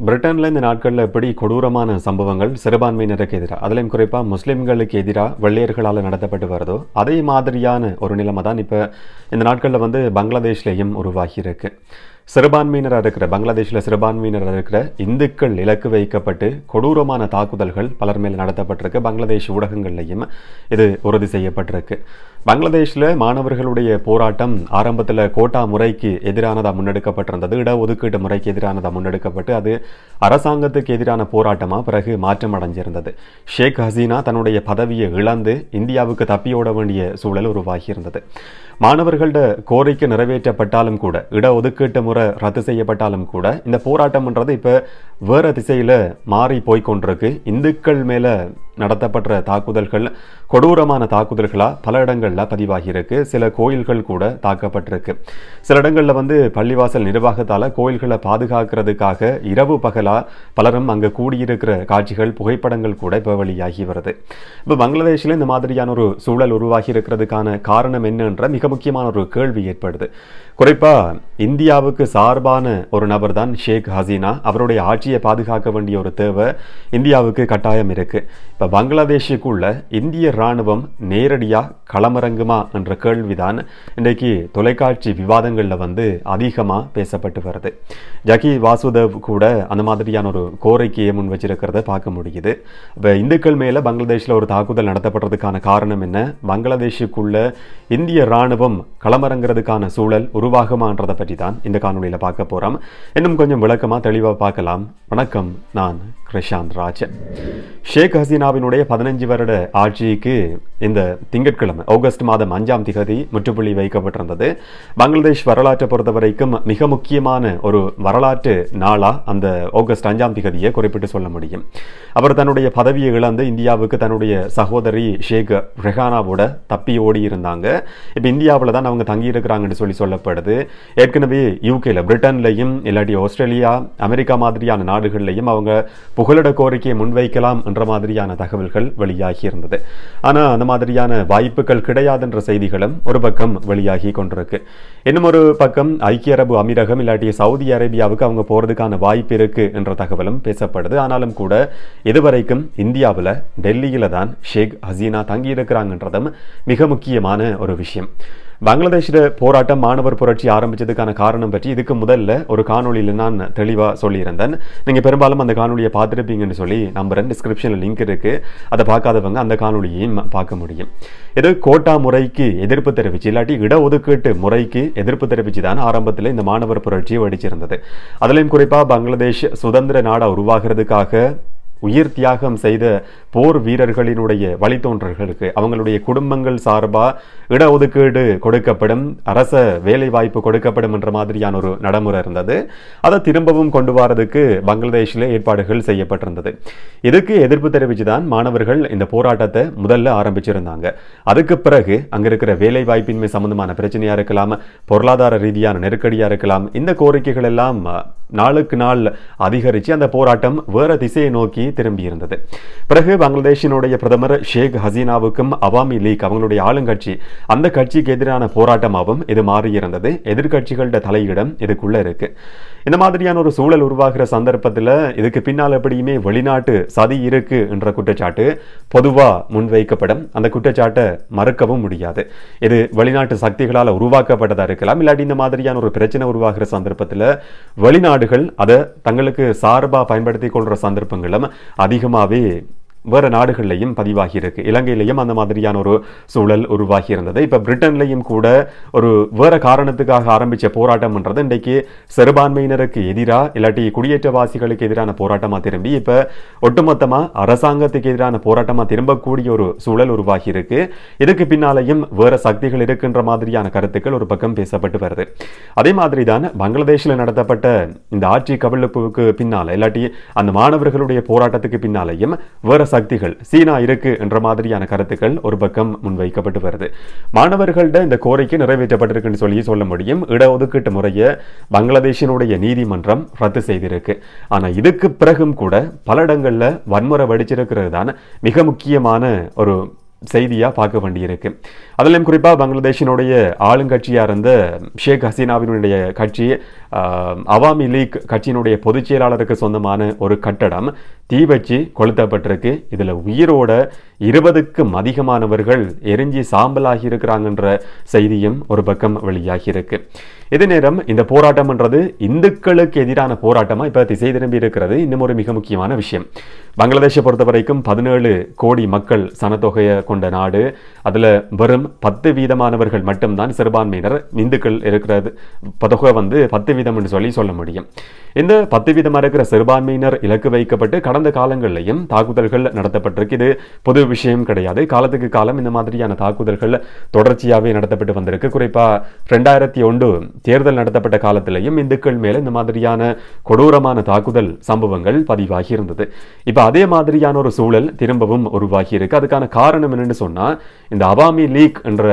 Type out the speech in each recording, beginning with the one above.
பிரிட்டனில் இந்த நாட்களில் எப்படி கொடூரமான சம்பவங்கள் சிறுபான்மையினருக்கு எதிராக அதிலையும் குறிப்பாக முஸ்லீம்களுக்கு எதிராக வெள்ளையர்களால் நடத்தப்பட்டு வருதோ அதே மாதிரியான ஒரு நிலைமை தான் இப்போ இந்த நாட்களில் பங்களாதேஷ்லேயும் உருவாகியிருக்கு. சிறுபான்மையினராக இருக்கிற பங்களாதேஷில் சிறுபான்மையினராக இருக்கிற இந்துக்கள் இலக்கு வைக்கப்பட்டு கொடூரமான தாக்குதல்கள் பலர் மேல் நடத்தப்பட்டிருக்கு. பங்களாதேஷ் ஊடகங்கள்லையும் இது உறுதி செய்யப்பட்டிருக்கு. பங்களாதேஷில் மாணவர்களுடைய போராட்டம் ஆரம்பத்தில் கோட்டா முறைக்கு எதிரானதாக முன்னெடுக்கப்பட்டிருந்தது. இடஒதுக்கீட்டு முறைக்கு எதிரானதாக முன்னெடுக்கப்பட்டு அது அரசாங்கத்துக்கு எதிரான போராட்டமாக பிறகு மாற்றம் அடைஞ்சிருந்தது. ஷேக் ஹசீனா தன்னுடைய பதவியை இழந்து இந்தியாவுக்கு தப்பியோட வேண்டிய சூழல் உருவாகியிருந்தது. மாணவர்களோட கோரிக்கை நிறைவேற்றப்பட்டாலும் கூட, இடஒதுக்கீட்டு முறை ரத்து செய்யப்பட்டாலும் கூட, இந்த போராட்டம்ன்றது இப்போ வேற திசையில் மாறி போய்கொண்டிருக்கு. இந்துக்கள் மேலே நடத்தப்பட்ட தாக்குதல்கள் கொடூரமான தாக்குதல்களாக பல இடங்களில் பதிவாகியிருக்கு. சில கோயில்கள் கூட தாக்கப்பட்டிருக்கு. சில இடங்களில் பள்ளிவாசல் நிர்வாகத்தால் கோயில்களை பாதுகாக்கிறதுக்காக இரவு பகலாக பலரும் அங்கே கூடியிருக்கிற காட்சிகள், புகைப்படங்கள் கூட இப்போ வெளியாகி வருது. இப்போ பங்களாதேஷில் இந்த மாதிரியான ஒரு சூழல் உருவாகி இருக்கிறதுக்கான காரணம் என்னன்ற மிக முக்கியமான ஒரு கேள்வி ஏற்படுது. குறிப்பாக இந்தியாவுக்கு சார்பான ஒரு நபர் தான் ஷேக் ஹசீனா. அவருடைய ஆட்சியை பாதுகாக்க வேண்டிய ஒரு தேவை இந்தியாவுக்கு கட்டாயம் இருக்கு. இப்போ பங்களாதேஷுக்குள்ள இந்திய இராணுவம் நேரடியாக களமிறங்குமா என்ற கேள்விதான் இன்றைக்கு தொலைக்காட்சி விவாதங்களில் அதிகமாக பேசப்பட்டு வருது. ஜக்கி வாசுதேவ் கூட அந்த மாதிரியான ஒரு கோரிக்கையை முன் வச்சிருக்கிறத பார்க்க முடியுது. இப்போ இந்துக்கள் மேலே பங்களாதேஷில் ஒரு தாக்குதல் நடத்தப்படுறதுக்கான காரணம் என்ன, பங்களாதேஷுக்குள்ள இந்திய இராணுவம் களமிறங்கிறதுக்கான சூழல் உருவாகுமான்றதை பற்றி தான் இந்த காணொலியில் பார்க்க போகிறோம். இன்னும் கொஞ்சம் விளக்கமாக தெளிவாக பார்க்கலாம். வணக்கம், நான் கிருஷாந்த் ராஜ். ஷேக் ஹசீனாவினுடைய 15 வருட ஆட்சிக்கு இந்த திங்கட்கிழமை ஆகஸ்ட் மாதம் 5ஆம் திகதி முற்றுப்புள்ளி வைக்கப்பட்டிருந்தது. பங்களாதேஷ் வரலாற்றை பொறுத்த வரைக்கும் மிக முக்கியமான ஒரு வரலாற்று நாளா அந்த ஆகஸ்ட் 5ஆம் திகதியை குறிப்பிட்டு சொல்ல முடியும். அவர் தன்னுடைய பதவியை இழந்து இந்தியாவுக்கு தன்னுடைய சகோதரி ஷேக் ரெஹானாவோட தப்பி ஓடி இருந்தாங்க. இப்போ இந்தியாவில் தான் அவங்க தங்கியிருக்கிறாங்கன்னு சொல்லப்படுது. ஏற்கனவே யூகேல, பிரிட்டன்லையும் இல்லாட்டி ஆஸ்திரேலியா, அமெரிக்கா மாதிரியான நாடுகள்லையும் அவங்க புகலிட கோரிக்கையை முன்வைக்கலாம் என்ற மாதிரியான தகவல்கள் வெளியாகி இருந்தது. ஆனால் அந்த மாதிரியான வாய்ப்புகள் கிடையாதுன்ற செய்திகளும் ஒரு பக்கம் வெளியாகி கொண்டிருக்கு. இன்னும் ஒரு பக்கம் ஐக்கிய அரபு அமீரகம் இல்லாட்டி சவுதி அரேபியாவுக்கு அவங்க போறதுக்கான வாய்ப்பு இருக்கு என்ற தகவலும் பேசப்படுது. ஆனாலும் கூட இதுவரைக்கும் இந்தியாவில் டெல்லியில தான் ஷேக் ஹசீனா தங்கி இருக்கிறாங்கன்றதும் மிக முக்கியமான ஒரு விஷயம். பங்களாதேஷில் போராட்டம், மாணவர் புரட்சி ஆரம்பிச்சதுக்கான காரணம் பற்றி இதுக்கு முதல்ல ஒரு காணொலியில் நான் தெளிவாக சொல்லியிருந்தேன். நீங்கள் பெரும்பாலும் அந்த காணொலியை பார்த்துருப்பீங்கன்னு சொல்லி நம்புறேன். டிஸ்கிரிப்ஷனில் லிங்க் இருக்கு. அதை பார்க்காதவங்க அந்த காணொலியையும் பார்க்க முடியும். இது கோட்டா முறைக்கு எதிர்ப்பு தெரிவிச்சு இல்லாட்டி இடஒதுக்கீட்டு முறைக்கு எதிர்ப்பு தெரிவிச்சு தான் ஆரம்பத்தில் இந்த மாணவர் புரட்சி வெடிச்சிருந்தது. அதுலேயும் குறிப்பாக பங்களாதேஷ் சுதந்திர நாடாக உருவாகிறதுக்காக உயிர் தியாகம் செய்த போர் வீரர்களினுடைய வழித்தோன்றல்களுக்கு அவங்களுடைய குடும்பங்கள் சார்பாக இடஒதுக்கீடு கொடுக்கப்படும், அரச வேலை வாய்ப்பு கொடுக்கப்படும் என்ற மாதிரியான ஒரு நடைமுறை இருந்தது. அதை திரும்பவும் கொண்டு வரதுக்கு பங்களாதேஷில் ஏற்பாடுகள் செய்யப்பட்டிருந்தது. இதுக்கு எதிர்ப்பு தெரிவிச்சுதான் மாணவர்கள் இந்த போராட்டத்தை முதல்ல ஆரம்பிச்சிருந்தாங்க. அதுக்கு பிறகு அங்க இருக்கிற வேலை வாய்ப்பின்மை சம்பந்தமான பிரச்சனையா இருக்கலாம், பொருளாதார ரீதியான நெருக்கடியா இருக்கலாம், இந்த கோரிக்கைகள் எல்லாம் நாளுக்கு நாள் அதிகரித்து அந்த போராட்டம் வேற திசையை நோக்கி திரும்பி இருந்தது. பிறகு பங்களாதேஷினுடைய பிரதமர் ஷேக் ஹசீனாவுக்கும் அவாமி லீக், அவங்களுடைய ஆளுங்கட்சி, அந்த கட்சிக்கு எதிரான போராட்டமாகவும் இது மாறியிருந்தது. எதிர்கட்சிகளோட தலையிடம் இதுக்குள்ள இருக்கு. இந்த மாதிரியான ஒரு சூழல் உருவாகிற சந்தர்ப்பத்தில் இதுக்கு பின்னால் எப்படியுமே வெளிநாட்டு சதி இருக்கு என்ற குற்றச்சாட்டு பொதுவா முன்வைக்கப்படும். அந்த குற்றச்சாட்டை மறுக்கவும் முடியாது. இது வெளிநாட்டு சக்திகளால் உருவாக்கப்பட்டதா இருக்கலாம். இல்லாட்டி இந்த மாதிரியான ஒரு பிரச்சனை உருவாகிற சந்தர்ப்பத்தில் வெளிநாடுகள் அதை தங்களுக்கு சார்பா பயன்படுத்திக் கொள்ற சந்தர்ப்பங்களும் அதிகமாகவே வேறு நாடுகள்லையும் பதிவாகி இருக்கு. இலங்கையிலையும் அந்த மாதிரியான ஒரு சூழல் உருவாகி இருந்தது. இப்போ பிரிட்டன்லையும் கூட ஒரு வேற காரணத்துக்காக ஆரம்பித்த போராட்டம்ன்றது இன்றைக்கு சிறுபான்மையினருக்கு எதிராக இல்லாட்டி குடியேற்றவாசிகளுக்கு எதிரான போராட்டமாக திரும்பி இப்போ ஒட்டுமொத்தமாக அரசாங்கத்துக்கு எதிரான போராட்டமாக திரும்பக்கூடிய ஒரு சூழல் உருவாகி இருக்கு. இதுக்கு பின்னாலையும் வேற சக்திகள் இருக்குன்ற மாதிரியான கருத்துக்கள் ஒரு பக்கம் பேசப்பட்டு வருது. அதே மாதிரி தான் பங்களாதேஷில் நடத்தப்பட்ட இந்த ஆட்சி கவிழ்ப்புக்கு பின்னால இல்லாட்டி அந்த மாணவர்களுடைய போராட்டத்துக்கு பின்னாலையும் வேற சக்திகள், சீனா இருக்கு என்ற மாதிரியான கருத்துக்கள் ஒரு பக்கம் முன்வைக்கப்பட்டு வருது. மாணவர்கள்ட இந்த கோரிக்கை நிறைவேற்றப்பட்டிருக்குன்னு சொல்ல முடியும். இடஒதுக்கீட்டு முறையை பங்களாதேஷினுடைய நீதிமன்றம் ரத்து செய்திருக்கு. ஆனா இதுக்கு பிறகும் கூட பல இடங்கள்ல வன்முறை வெடிச்சிருக்கிறது தான் மிக முக்கியமான ஒரு செய்தியாக பார்க்க வேண்டியிருக்கு. அதிலும் குறிப்பாக பங்களாதேஷினுடைய ஆளுங்கட்சியாக இருந்த ஷேக் ஹசீனாவினுடைய கட்சி அவாமி லீக் கட்சியினுடைய பொதுச் செயலாளருக்கு சொந்தமான ஒரு கட்டடம் தீ வச்சு கொளுத்தப்பட்டிருக்கு. இதில் உயிரோட 20க்கும் அதிகமானவர்கள் எரிஞ்சி சாம்பலாகி இருக்கிறாங்கன்ற செய்தியும் ஒரு பக்கம் வெளியாகி இருக்கு. இதே நேரம் இந்த போராட்டம்ன்றது இந்துக்களுக்கு எதிரான போராட்டமாக இப்போ திசை திரும்பி இருக்கிறது. இன்னும் ஒரு மிக முக்கியமான விஷயம், பங்களாதேஷை பொறுத்த வரைக்கும் 17 கோடி மக்கள் சனத்தொகையை கொண்ட நாடு. அதில் வெறும் 10% மட்டும்தான் சிறுபான்மையினர் இந்துக்கள் இருக்கிறது. தொகை 10% என்று சொல்ல முடியும். இந்த 10% இருக்கிற சிறுபான்மையினர் இலக்கு வைக்கப்பட்டு கடந்த காலங்களிலையும் தாக்குதல்கள் நடத்தப்பட்டிருக்கு. இது பொது விஷயம் கிடையாது. காலத்துக்கு காலம் இந்த மாதிரியான தாக்குதல்கள் தொடர்ச்சியாகவே நடத்தப்பட்டு வந்திருக்கு. குறிப்பாக 2001 தேர்தல் நடத்தப்பட்ட காலத்திலையும் இந்துக்கள் மேல இந்த மாதிரியான கொடூரமான தாக்குதல் சம்பவங்கள் பதிவாகி இருந்தது. இப்ப அதே மாதிரியான ஒரு சூழல் திரும்பவும் உருவாகி இருக்கு. அதுக்கான காரணம் என்னன்னு சொன்னா, இந்த அவாமி லீக் என்ற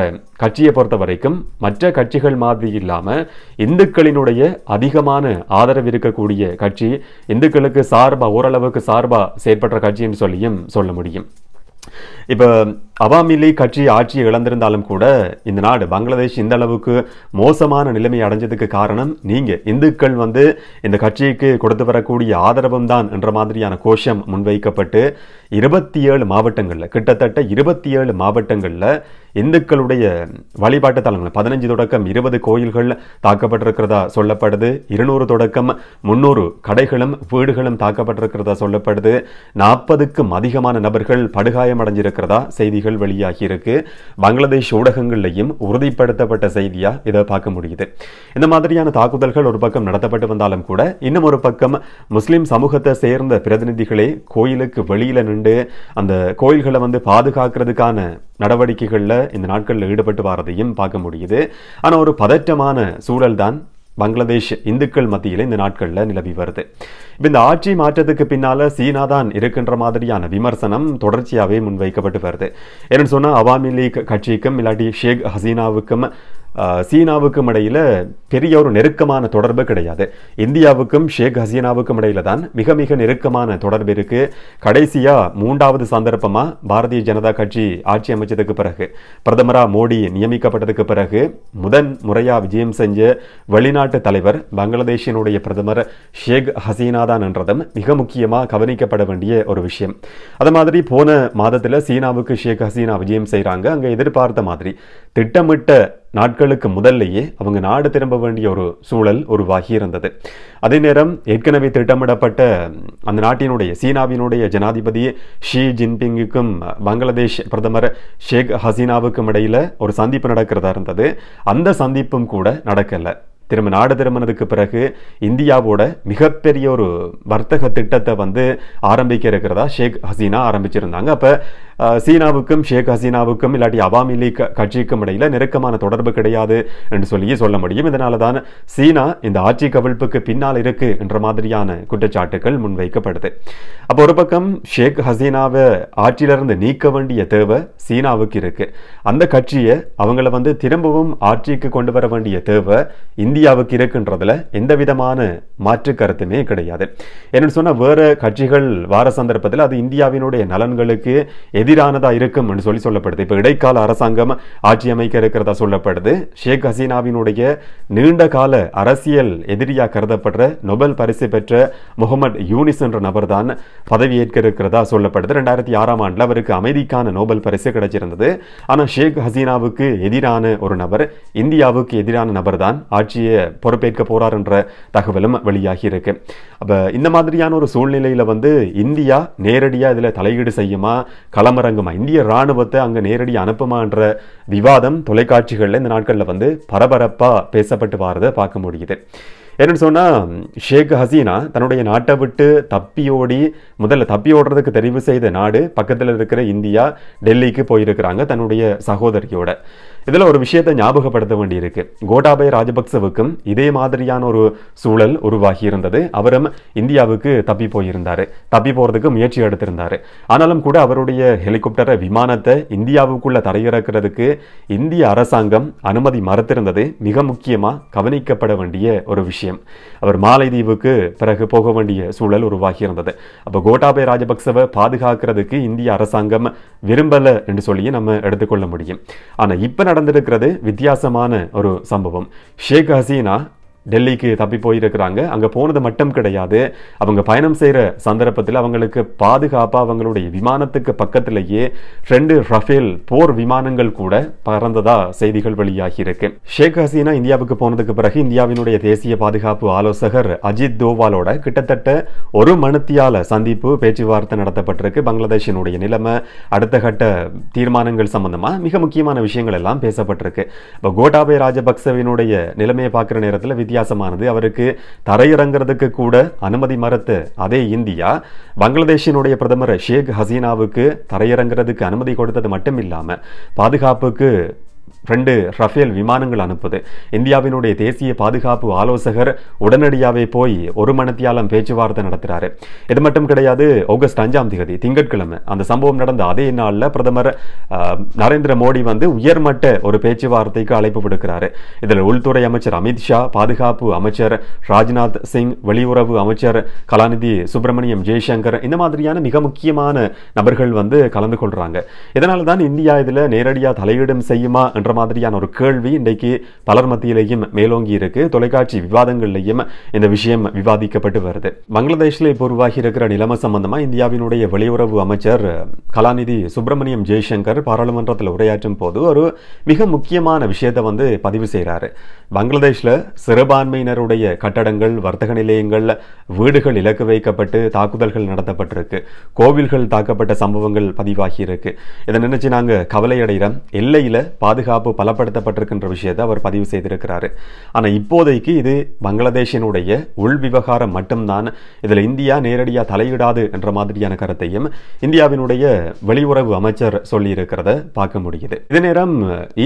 கட்சியை பொறுத்த வரைக்கும் மற்ற கட்சிகள் மாதிரி இல்லாம இந்துக்களினுடைய அதிகமான ஆதரவு இருக்கக்கூடிய கட்சி, இந்துக்களுக்கு சார்பா ஓரளவுக்கு சார்பா செயற்பட்ட கட்சின்னு சொல்லியும் சொல்ல முடியும். இப்ப அவாமி லீக் கட்சி ஆட்சியை இழந்திருந்தாலும் கூட இந்த நாடு பங்களாதேஷ் இந்த அளவுக்கு மோசமான நிலைமை அடைஞ்சதுக்கு காரணம் நீங்க இந்துக்கள் இந்த கட்சிக்கு கொடுத்து வரக்கூடிய ஆதரவும் தான் என்ற மாதிரியான கோஷம் முன்வைக்கப்பட்டு 27 மாவட்டங்கள்ல கிட்டத்தட்ட 27 மாவட்டங்கள்ல இந்துக்களுடைய வழிபாட்டு தலங்கள் 15 தொடக்கம் 20 கோயில்கள் தாக்கப்பட்டிருக்கிறதா சொல்லப்படுது. 200 தொடக்கம் 300 கடைகளும் வீடுகளும் தாக்கப்பட்டிருக்கிறதா சொல்லப்படுது. 40க்கும் அதிகமான நபர்கள் படுகாயம் அடைஞ்சிருக்கிறதா செய்திகள் வெளியாகி இருக்கு. பங்களாதேஷ் ஊடகங்கள்லையும் உறுதிப்படுத்தப்பட்ட செய்தியா இதை பார்க்க முடியுது. இந்த மாதிரியான தாக்குதல்கள் ஒரு பக்கம் நடத்தப்பட்டு வந்தாலும் கூட இன்னும் ஒரு பக்கம் முஸ்லிம் சமூகத்தை சேர்ந்த பிரதிநிதிகளே கோயிலுக்கு வெளியில நின்று அந்த கோயில்களை பாதுகாக்கிறதுக்கான நடவடிக்கைகள்ல இந்த நாட்களில் ஈடுபட்டு வரதையும் பார்க்க முடியுது. ஆனா ஒரு பதற்றமான சூழல் தான் பங்களாதேஷ் இந்துக்கள் மத்தியில் இந்த நாட்களில் நிலவி வருது. இந்த ஆட்சி மாற்றத்துக்கு பின்னால சீனா தான் இருக்கின்ற மாதிரியான விமர்சனம் தொடர்ச்சியாகவே முன்வைக்கப்பட்டு வருது. என்னன்னு சொன்னா, அவாமி லீக் கட்சிக்கும் இல்லாட்டி ஷேக் ஹசீனாவுக்கும் சீனாவுக்கும் இடையில பெரிய ஒரு நெருக்கமான தொடர்பு கிடையாது. இந்தியாவுக்கும் ஷேக் ஹசீனாவுக்கும் இடையில தான் மிக மிக நெருக்கமான தொடர்பு இருக்கு. கடைசியா 3வது சந்தர்ப்பமா பாரதிய ஜனதா கட்சி ஆட்சி அமைச்சதுக்கு பிறகு, பிரதமரா மோடி நியமிக்கப்பட்டதுக்கு பிறகு முதன் முறையா விஜயம் செஞ்ச வெளிநாட்டு தலைவர் பங்களாதேஷினுடைய பிரதமர் ஷேக் ஹசீனா தான் என்றதும் மிக முக்கியமா கவனிக்கப்பட வேண்டிய ஒரு விஷயம். அது மாதிரி போன மாதத்துல சீனாவுக்கு ஷேக் ஹசீனா விஜயம் செய்யறாங்க. அங்க எதிர்பார்த்த மாதிரி திட்டமிட்ட நாட்களுக்கு முதல்லையே அவங்க நாடு திரும்ப வேண்டிய ஒரு சூழல் உருவாகி இருந்தது. அதே நேரம் ஏற்கனவே திட்டமிடப்பட்ட அந்த நாட்டினுடைய சீனாவினுடைய ஜனாதிபதி ஷி ஜின்பிங்குக்கும் பங்களாதேஷ் பிரதமர் ஷேக் ஹசீனாவுக்கும் இடையில ஒரு சந்திப்பு நடக்கிறதா இருந்தது. அந்த சந்திப்பும் கூட நடக்கல. நாடு திரும்பினதுக்கு பிறகு இந்தியாவோட மிகப்பெரிய ஒரு வர்த்தக திட்டத்தை ஆரம்பிக்க இருக்கிறதா ஷேக் ஹசீனா ஆரம்பிச்சிருந்தாங்க. அப்ப சீனாவுக்கும் ஷேக் ஹசீனாவுக்கும் இல்லாட்டி அவாமி லீக் கட்சிக்கும் இடையில நெருக்கமான தொடர்பு கிடையாது என்று சொல்ல முடியும். இதனால தான் சீனா இந்த ஆட்சி கவிழ்ப்புக்கு பின்னால் இருக்கு என்ற மாதிரியான குற்றச்சாட்டுகள் முன்வைக்கப்படுது. அப்போ ஒரு பக்கம் ஷேக் ஹசீனாவை ஆட்சியிலிருந்து நீக்க வேண்டிய தேவை சீனாவுக்கு இருக்கு. அந்த கட்சியை அவங்கள திரும்பவும் ஆட்சிக்கு கொண்டு வர வேண்டிய தேவை இந்தியாவுக்கு இருக்குன்றதுல எந்த விதமான மாற்று கருத்துமே கிடையாது. என்னன்னு சொன்னா, வேற கட்சிகள் வார சந்தர்ப்பத்தில் அது இந்தியாவினுடைய நலன்களுக்கு எதிரானதா இருக்கும் என்று சொல்லப்படுது. இப்ப இடைக்கால அரசாங்கம் ஆட்சி அமைக்க இருக்கிறதா சொல்லப்படுது. ஷேக் ஹசீனாவினுடைய நீண்ட கால அரசியல் எதிரியா கருதப்படுற நோபல் பரிசு பெற்ற முகமது யூனிஸ் என்ற நபர் தான் பதவியேற்க இருக்கிறதா சொல்லப்படுது. 2006ஆம் ஆண்டுல அவருக்கு அமைதிக்கான நோபல் பரிசு கிடைச்சிருந்தது. ஆனா ஷேக் ஹசீனாவுக்கு எதிரான ஒரு நபர், இந்தியாவுக்கு எதிரான நபர் தான் ஆட்சியை பொறுப்பேற்க போறார் என்ற தகவலும் வெளியாகி இருக்கு. அப்ப இந்த மாதிரியான ஒரு சூழ்நிலையில இந்தியா நேரடியா இதுல தலையீடு செய்யுமா, களமிறங்குமா, இந்திய ராணுவத்தை அங்க நேரடி அனுப்புமா என்ற விவாதம் தொலைக்காட்சிகள்ல இந்த நாட்கள்ல பரபரப்பா பேசப்பட்டு வரதை பார்க்க முடியுது. என்னன்னு சொன்னா, ஷேக் ஹசீனா தன்னுடைய நாட்டை விட்டு முதல்ல தப்பி ஓடுறதுக்கு தெரிவு செய்த நாடு பக்கத்தில் இருக்கிற இந்தியா, டெல்லிக்கு போயிருக்கிறாங்க தன்னுடைய சகோதரியோட. இதில் ஒரு விஷயத்தை ஞாபகப்படுத்த வேண்டியிருக்கு. கோட்டாபய ராஜபக்சவுக்கும் இதே மாதிரியான ஒரு சூழல் உருவாகி இருந்தது. அவரும் இந்தியாவுக்கு தப்பி போயிருந்தார், தப்பி போகிறதுக்கு முயற்சி எடுத்திருந்தார். ஆனாலும் கூட அவருடைய ஹெலிகாப்டரை விமானத்தை இந்தியாவுக்குள்ள தரையிறக்கிறதுக்கு இந்திய அரசாங்கம் அனுமதி மறுத்திருந்தது மிக முக்கியமாக கவனிக்கப்பட வேண்டிய ஒரு விஷயம். அவர் மாலைதீவுக்கு பிறகு போக வேண்டிய சூழல் உருவாகி இருந்தது. அப்போ கோட்டாபய ராஜபக்சவை பாதுகாக்கிறதுக்கு இந்திய அரசாங்கம் விரும்பலை என்று சொல்லி நம்ம எடுத்துக்கொள்ள முடியும். ஆனால் இப்போ நடந்திருக்கிறது வித்தியாசமான ஒரு சம்பவம். ஷேக் ஹசீனா டெல்லிக்கு தப்பி போயிருக்கிறாங்க. அங்கே போனது மட்டும் கிடையாது, அவங்க பயணம் செய்கிற சந்தர்ப்பத்தில் அவங்களுக்கு பாதுகாப்பாக அவங்களுடைய விமானத்துக்கு பக்கத்திலேயே 2 ரஃபேல் போர் விமானங்கள் கூட பறந்ததா செய்திகள் வெளியாகி இருக்கு. ஷேக் ஹசீனா இந்தியாவுக்கு போனதுக்கு பிறகு இந்தியாவினுடைய தேசிய பாதுகாப்பு ஆலோசகர் அஜித் தோவாலோட கிட்டத்தட்ட 1 மணித்தியால சந்திப்பு பேச்சுவார்த்தை நடத்தப்பட்டிருக்கு. பங்களாதேஷினுடைய நிலைமை, அடுத்த கட்ட தீர்மானங்கள் சம்பந்தமா மிக முக்கியமான விஷயங்கள் எல்லாம் பேசப்பட்டிருக்கு. இப்போ கோட்டாபய ராஜபக்சவினுடைய நிலைமையை பார்க்குற நேரத்தில் வித்தியாசமானது. அவருக்கு தரையிறங்கிறதுக்கு கூட அனுமதி மறுத்த அதே இந்தியா பங்களாதேஷினுடைய பிரதமர் ஷேக் ஹசீனாவுக்கு தரையிறங்கிறதுக்கு அனுமதி கொடுத்தது மட்டும் இல்லாமல் பாதுகாப்புக்கு 2 ரஃபேல் விமானங்கள் அனுப்புது. இந்தியாவினுடைய தேசிய பாதுகாப்பு ஆலோசகர் உடனடியாகவே போய் 1 மணித்தியாலம் பேச்சுவார்த்தை நடத்துறாரு. இது மட்டும் கிடையாது, ஆகஸ்ட் 5ஆம் தேதி திங்கட்கிழமை அந்த சம்பவம் நடந்த அதே நாளில் பிரதமர் நரேந்திர மோடி உயர்மட்ட ஒரு பேச்சுவார்த்தைக்கு அழைப்பு விடுக்கிறாரு. இதில் உள்துறை அமைச்சர் அமித்ஷா, பாதுகாப்பு அமைச்சர் ராஜ்நாத் சிங், வெளியுறவு அமைச்சர் கலாநிதி சுப்பிரமணியம் ஜெய்சங்கர், இந்த மாதிரியான மிக முக்கியமான நபர்கள் கலந்து கொள்றாங்க. இதனால தான் இந்தியா இதில் நேரடியாக தலையீடும் செய்யுமா என்ற மாதிரியான ஒரு கேள்வி இன்றைக்கு பலர் மத்தியிலேயும் மேலோங்கி இருக்கு. தொலைக்காட்சி விவாதங்கள்லையும் இந்த விஷயம் விவாதிக்கப்பட்டு வருது. பங்களாதேஷில் இப்போ உருவாகி இருக்கிற நிலைமை சம்பந்தமா இந்தியாவினுடைய வெளியுறவு அமைச்சர் கலாநிதி சுப்பிரமணியம் ஜெய்சங்கர் பாராளுமன்றத்தில் உரையாற்றும் போது ஒரு மிக முக்கியமான விஷயத்தை பதிவு செய்கிறாரு. பங்களாதேஷில் சிறுபான்மையினருடைய கட்டடங்கள், வர்த்தக நிலையங்கள், வீடுகள் இலக்கு வைக்கப்பட்டு தாக்குதல்கள் நடத்தப்பட்டிருக்கு, கோவில்கள் தாக்கப்பட்ட சம்பவங்கள் பதிவாகி இருக்கு. இதை நினைச்சு நாங்கள் கவலை அடைகிறோம். எல்லையில் பாதுகாப்பு பலப்படுத்தப்பட்டிருக்கின்ற விஷயத்தை அவர் பதிவு செய்திருக்கிறாரு. ஆனால் இப்போதைக்கு இது பங்களாதேஷினுடைய உள் விவகாரம் மட்டும்தான், இதில் இந்தியா நேரடியாக தலையிடாது என்ற மாதிரியான கருத்தையும் இந்தியாவினுடைய வெளியுறவு அமைச்சர் சொல்லி இருக்கிறத பார்க்க முடியுது. இதே நேரம்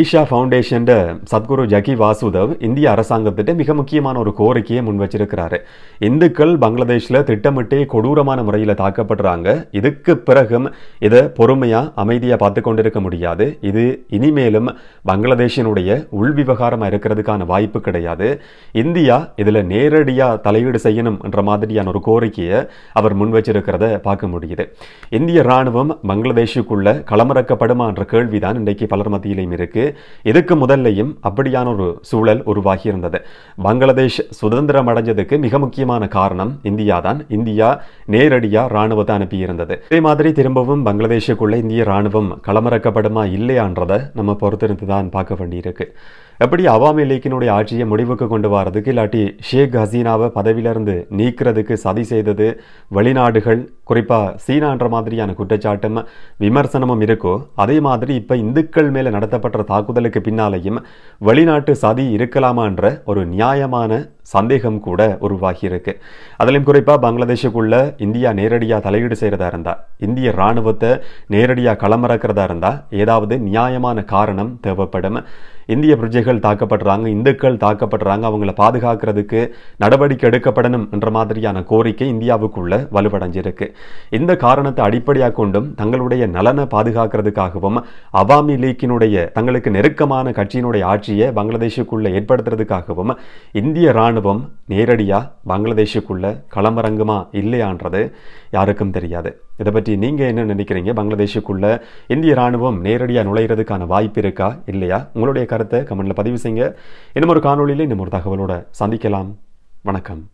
ஈஷா ஃபவுண்டேஷன் சத்குரு ஜக்கி வாசுதேவ் இந்திய அரசாங்கத்திட்ட மிக முக்கியமான ஒரு கோரிக்கையை முன் வச்சிருக்கிறாரு. இந்துக்கள் பங்களாதேஷில் திட்டமிட்டே கொடூரமான முறையில் தாக்கப்படுறாங்க. இதுக்கு பிறகும் இதை பொறுமையா அமைதியா பார்த்து கொண்டிருக்க முடியாது. இது இனிமேலும் பங்களாதேஷினுடைய உள் விவகாரமாக இருக்கிறதுக்கான வாய்ப்பு கிடையாது. இந்தியா இதில் நேரடியாக தலையீடு செய்யணும் என்ற மாதிரியான ஒரு கோரிக்கையை அவர் முன் வச்சிருக்கிறத பார்க்க முடியுது. இந்திய ராணுவம் பங்களாதேஷுக்குள்ள களமிறக்கப்படுமா என்ற கேள்விதான் இன்றைக்கு பலர் மத்தியிலையும் இருக்கு. இதுக்கு முதல்லையும் அப்படியான ஒரு சூழல் உருவாகி இருந்தது. பங்களாதேஷ் சுதந்திரம் அடைஞ்சதுக்கு மிக முக்கியமான காரணம் இந்தியா தான். இந்தியா நேரடியாக ராணுவத்தை அனுப்பியிருந்தது. இதே மாதிரி திரும்பவும் பங்களாதேஷுக்குள்ள இந்திய ராணுவம் களமிறக்கப்படுமா இல்லையான்றதை நம்ம பொறுத்திருந்து தான் பார்க்க வேண்டியிருக்கு. எப்படி அவாமி லீக்கினுடைய ஆட்சியை முடிவுக்கு கொண்டு வரதுக்கு, இல்லாட்டி ஷேக் ஹசீனாவை பதவியிலிருந்து நீக்கிறதுக்கு சதி செய்தது வெளிநாடுகள், குறிப்பாக சீனா என்ற மாதிரியான குற்றச்சாட்டும் விமர்சனமும் இருக்கோ, அதே மாதிரி இப்போ இந்துக்கள் மேலே நடத்தப்பட்ட தாக்குதலுக்கு பின்னாலேயும் வெளிநாட்டு சதி இருக்கலாமா என்ற ஒரு நியாயமான சந்தேகம் கூட உருவாகி இருக்கு. அதிலும் குறிப்பாக பங்களாதேஷுக்குள்ள இந்தியா நேரடியாக தலையீடு செய்கிறதா இருந்தால், இந்திய இராணுவத்தை நேரடியாக களமிறக்கிறதா இருந்தால் ஏதாவது நியாயமான காரணம் தேவைப்படும். இந்திய பிரஜைகள் தாக்கப்படுறாங்க, இந்துக்கள் தாக்கப்படுறாங்க, அவங்கள பாதுகாக்கிறதுக்கு நடவடிக்கை எடுக்கப்படணும் என்ற மாதிரியான கோரிக்கை இந்தியாவுக்குள்ள வலுவடைஞ்சிருக்கு. இந்த காரணத்தை அடிப்படையாக கொண்டும் தங்களுடைய நலனை பாதுகாக்கிறதுக்காகவும் அவாமி லீக்கினுடைய தங்களுக்கு நெருக்கமான கட்சியினுடைய ஆட்சியை பங்களாதேஷுக்குள்ள ஏற்படுத்துறதுக்காகவும் இந்திய இராணுவம் நேரடியாக பங்களாதேஷுக்குள்ள களமிறங்குமா இல்லையான்றது யாருக்கும் தெரியாது. இதை பற்றி நீங்கள் என்ன நினைக்கிறீங்க? பங்களாதேஷுக்குள்ள இந்திய இராணுவம் நேரடியாக நுழையிறதுக்கான வாய்ப்பு இருக்கா இல்லையா? உங்களுடைய கருத்தை கமெண்ட்ல பதிவு செய்யுங்க. இன்னும் ஒரு காணொளியில் இன்னும் ஒரு தகவலோட சந்திக்கலாம். வணக்கம்.